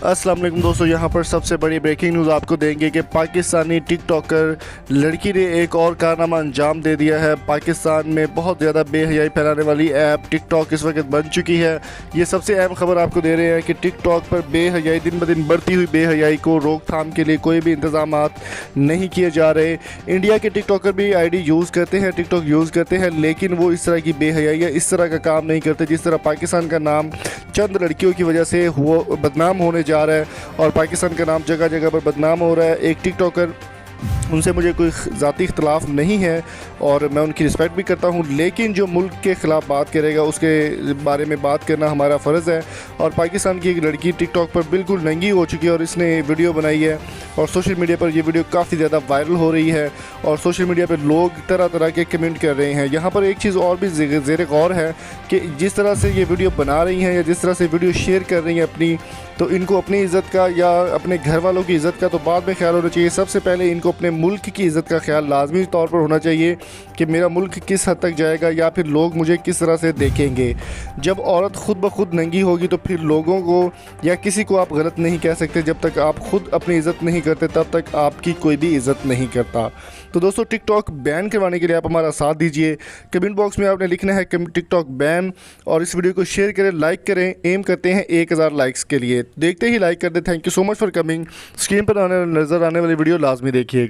अस्सलाम वालेकुम दोस्तों, यहाँ पर सबसे बड़ी ब्रेकिंग न्यूज़ आपको देंगे कि पाकिस्तानी टिकटॉकर लड़की ने एक और कारनामा अंजाम दे दिया है। पाकिस्तान में बहुत ज़्यादा बेहयाई फैलाने वाली ऐप टिकटॉक इस वक्त बन चुकी है। ये सबसे अहम खबर आपको दे रहे हैं कि टिकटॉक पर बेहयाई, दिन ब दिन बढ़ती हुई बेहयाई को रोकथाम के लिए कोई भी इंतजाम नहीं किए जा रहे। इंडिया के टिकटॉकर भी आईडी यूज़ करते हैं, टिकटॉक यूज़ करते हैं, लेकिन वो इस तरह की बेहयाई या इस तरह का काम नहीं करते जिस तरह पाकिस्तान का नाम चंद लड़कियों की वजह से बदनाम होने जा रहा है और पाकिस्तान का नाम जगह जगह पर बदनाम हो रहा है। एक टिकटॉकर, उनसे मुझे कोई ज़ाती इख्तलाफ नहीं है और मैं उनकी रिस्पेक्ट भी करता हूं, लेकिन जो मुल्क के ख़िलाफ़ बात करेगा उसके बारे में बात करना हमारा फ़र्ज़ है। और पाकिस्तान की एक लड़की टिकटॉक पर बिल्कुल नंगी हो चुकी है और इसने वीडियो बनाई है और सोशल मीडिया पर ये वीडियो काफ़ी ज़्यादा वायरल हो रही है और सोशल मीडिया पर लोग तरह तरह के कमेंट कर रहे हैं। यहाँ पर एक चीज़ और भी ज़ेर गौर है कि जिस तरह से ये वीडियो बना रही हैं या जिस तरह से वीडियो शेयर कर रही हैं अपनी, तो इनको अपनी इज़्ज़त का या अपने घर वालों की इज़्ज़त का तो बाद में ख्याल होना चाहिए। सबसे पहले इनको अपने मुल्क की इज़्ज़त का ख्याल लाजमी तौर पर होना चाहिए कि मेरा मुल्क किस हद तक जाएगा या फिर लोग मुझे किस तरह से देखेंगे। जब औरत ख़ुद ब खुद नंगी होगी तो फिर लोगों को या किसी को आप गलत नहीं कह सकते। जब तक आप ख़ुद अपनी इज़्ज़त नहीं करते तब तक आपकी कोई भी इज़्ज़त नहीं करता। तो दोस्तों, टिकटॉक बैन करवाने के लिए आप हमारा साथ दीजिए। कमेंट बॉक्स में आपने लिखना है टिकटॉक बैन और इस वीडियो को शेयर करें, लाइक करें। एम करते हैं 1000 लाइक्स के लिए। देखते ही लाइक कर दें। Thank you so much for coming. Screen पर नज़र आने वाली वीडियो लाजमी देखिए।